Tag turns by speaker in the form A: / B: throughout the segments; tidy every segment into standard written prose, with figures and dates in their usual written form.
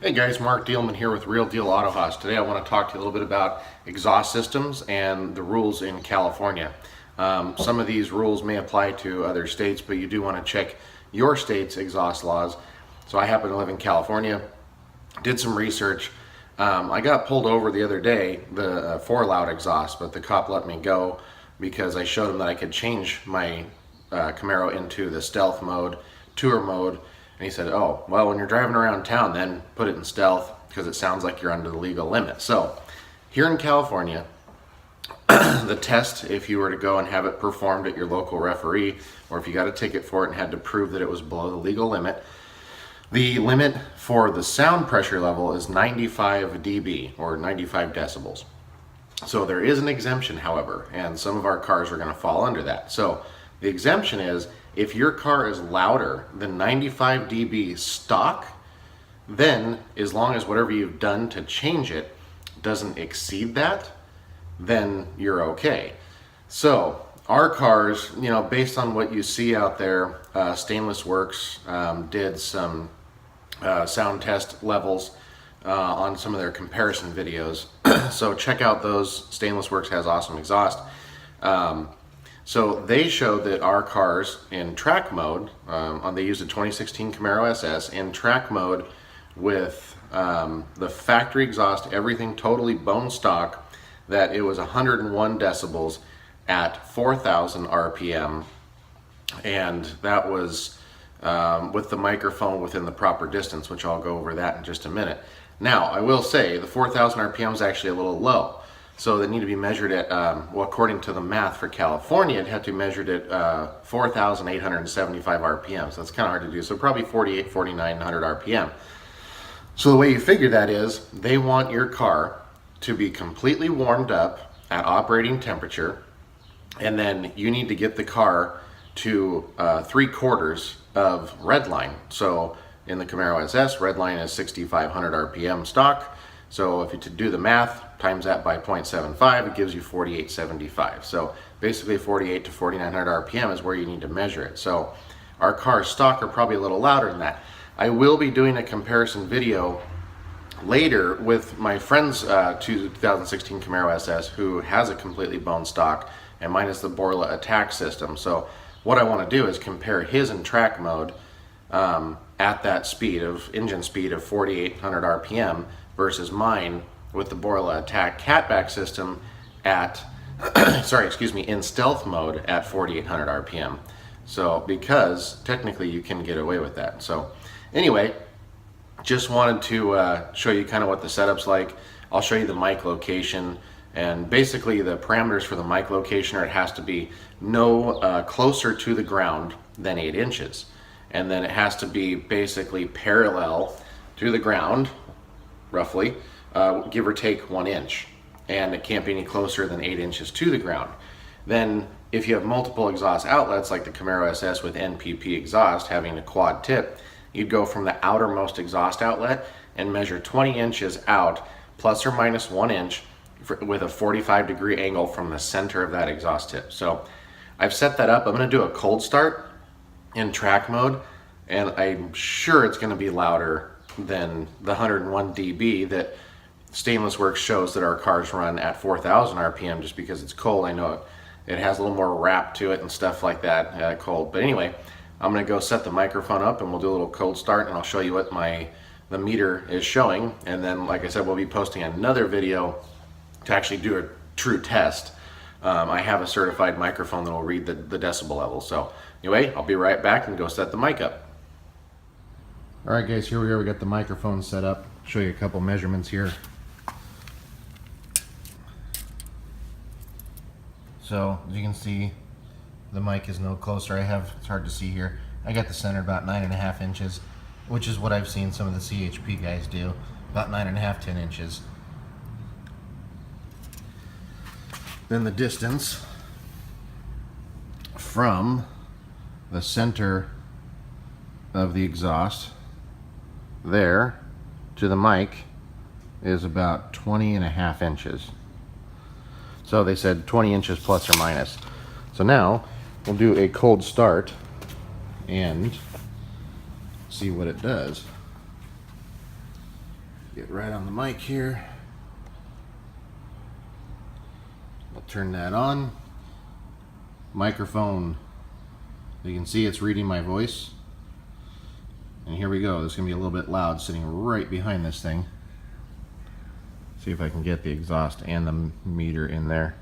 A: Hey guys, Mark Dealman here with Real Deal Auto Haas. Today I want to talk to you a little bit about exhaust systems and the rules in California. Some of these rules may apply to other states, but you do want to check your state's exhaust laws. So I happen to live in California, did some research. I got pulled over the other day, for loud exhaust, but the cop let me go because I showed him that I could change my Camaro into the stealth mode, tour mode. And he said, oh, well, when you're driving around town, then put it in stealth because it sounds like you're under the legal limit. So here in California, the test, if you were to go and have it performed at your local referee, or if you got a ticket for it and had to prove that it was below the legal limit, the limit for the sound pressure level is 95 dB or 95 decibels. So there is an exemption, however, and some of our cars are going to fall under that. So the exemption is if your car is louder than 95 dB stock, then as long as whatever you've done to change it doesn't exceed that, then you're okay. So our cars, you know, based on what you see out there, Stainless Works did some sound test levels on some of their comparison videos. So check out those. Stainless Works has awesome exhaust. So they showed that our cars in track mode, they used a 2016 Camaro SS in track mode with the factory exhaust, everything totally bone stock, that it was 101 decibels at 4,000 RPM. And that was with the microphone within the proper distance, which I'll go over that in just a minute. Now, I will say the 4,000 RPM is actually a little low. So they need to be measured at, well, according to the math for California, it had to be measured at 4,875 RPM. So that's kind of hard to do. So probably 48, 4,900 RPM. So the way you figure that is they want your car to be completely warmed up at operating temperature. And then you need to get the car to 3/4 of redline. So in the Camaro SS, redline is 6,500 RPM stock. So if you do the math, times that by 0.75, it gives you 4875. So basically 48 to 4,900 RPM is where you need to measure it. So our cars stock are probably a little louder than that. I will be doing a comparison video later with my friend's 2016 Camaro SS, who has a completely bone stock, and mine is the Borla Atak system. So what I want to do is compare his in track mode at that speed of engine speed of 4,800 RPM versus mine with the Borla Atak catback system at in stealth mode at 4,800 RPM. So because technically you can get away with that. So anyway, just wanted to show you kind of what the setup's like. I'll show you the mic location, and basically the parameters for the mic location are it has to be no closer to the ground than 8 inches. And then it has to be basically parallel to the ground, roughly, give or take 1 inch. And it can't be any closer than 8 inches to the ground. Then if you have multiple exhaust outlets like the Camaro SS with NPP exhaust having a quad tip, you'd go from the outermost exhaust outlet and measure 20 inches out plus or minus 1 inch with a 45-degree angle from the center of that exhaust tip. So I've set that up. I'm going to do a cold start in track mode, and I'm sure it's going to be louder than the 101 dB that Stainless Works shows that our cars run at 4,000 RPM just because it's cold. I know it has a little more wrap to it and stuff like that, cold. But anyway, I'm going to go set the microphone up and we'll do a little cold start, and I'll show you what the meter is showing. And then, like I said, we'll be posting another video to actually do a true test. I have a certified microphone that will read the decibel level. So anyway, I'll be right back and go set the mic up. All right, guys, here we are. We got the microphone set up. Show you a couple measurements here. So as you can see, the mic is no closer. It's hard to see here. I got the center about 9.5 inches, which is what I've seen some of the CHP guys do, about 9.5, 10 inches. Then the distance from the center of the exhaust there to the mic is about 20.5 inches. So they said 20 inches plus or minus. So now we'll do a cold start and see what it does. Get right on the mic here. I'll turn that on. Microphone. You can see it's reading my voice. And here we go. This is going to be a little bit loud sitting right behind this thing. See if I can get the exhaust and the meter in there.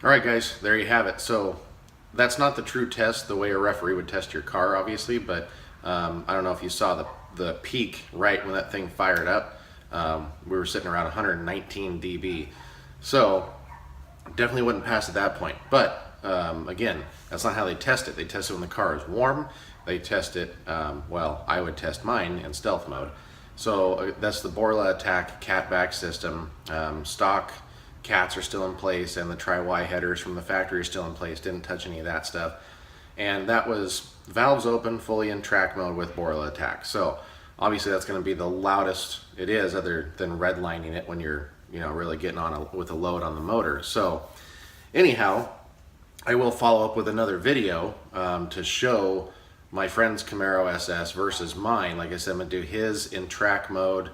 A: Alright guys, there you have it. So that's not the true test the way a referee would test your car, obviously, but I don't know if you saw the peak right when that thing fired up. We were sitting around 119 dB. So definitely wouldn't pass at that point. But again, that's not how they test it. They test it when the car is warm. They test it, well, I would test mine in stealth mode. So that's the Borla Atak catback system. Stock cats are still in place, and the tri-Y headers from the factory are still in place. Didn't touch any of that stuff. And that was valves open, fully in track mode with Borla Atak. So obviously that's going to be the loudest it is, other than redlining it when you're, you know, really getting on with a load on the motor. So anyhow, I will follow up with another video to show my friend's Camaro SS versus mine. Like I said, I'm going to do his in track mode.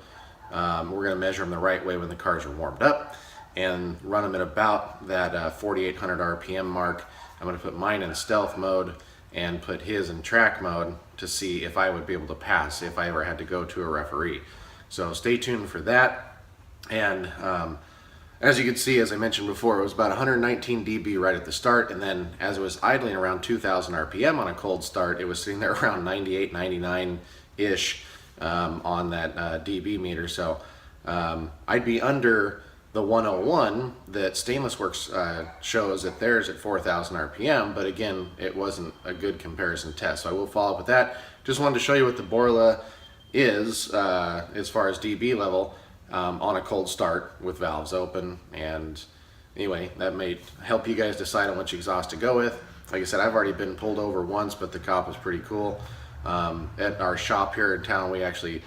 A: We're going to measure them the right way when the cars are warmed up and run them at about that 4,800 RPM mark. I'm going to put mine in stealth mode and put his in track mode to see if I would be able to pass if I ever had to go to a referee. So stay tuned for that. And as you can see, as I mentioned before, it was about 119 dB right at the start, and then as it was idling around 2,000 RPM on a cold start, it was sitting there around 98, 99-ish on that dB meter. So I'd be under the 101 that Stainless Works shows at theirs at 4,000 RPM, but again, it wasn't a good comparison test. So I will follow up with that. Just wanted to show you what the Borla is as far as dB level on a cold start with valves open. And anyway, that may help you guys decide on which exhaust to go with. Like I said, I've already been pulled over once, but the cop was pretty cool. At our shop here in town, we actually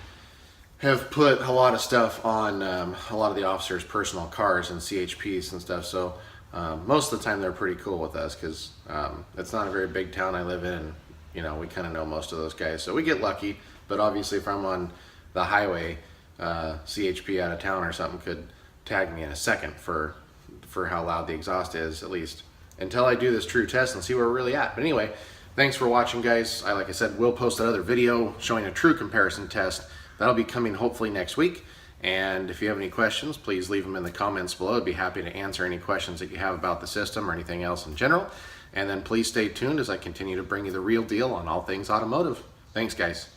A: have put a lot of stuff on a lot of the officers' personal cars and CHPs and stuff. So most of the time they're pretty cool with us, because it's not a very big town I live in, and you know, we kind of know most of those guys, so we get lucky. But obviously if I'm on the highway, CHP out of town or something could tag me in a second for how loud the exhaust is, at least until I do this true test and see where we're really at. But anyway, thanks for watching, guys. Like I said, we'll post another video showing a true comparison test. That'll be coming hopefully next week. And if you have any questions, please leave them in the comments below. I'd be happy to answer any questions that you have about the system or anything else in general. And then please stay tuned as I continue to bring you the real deal on all things automotive. Thanks, guys.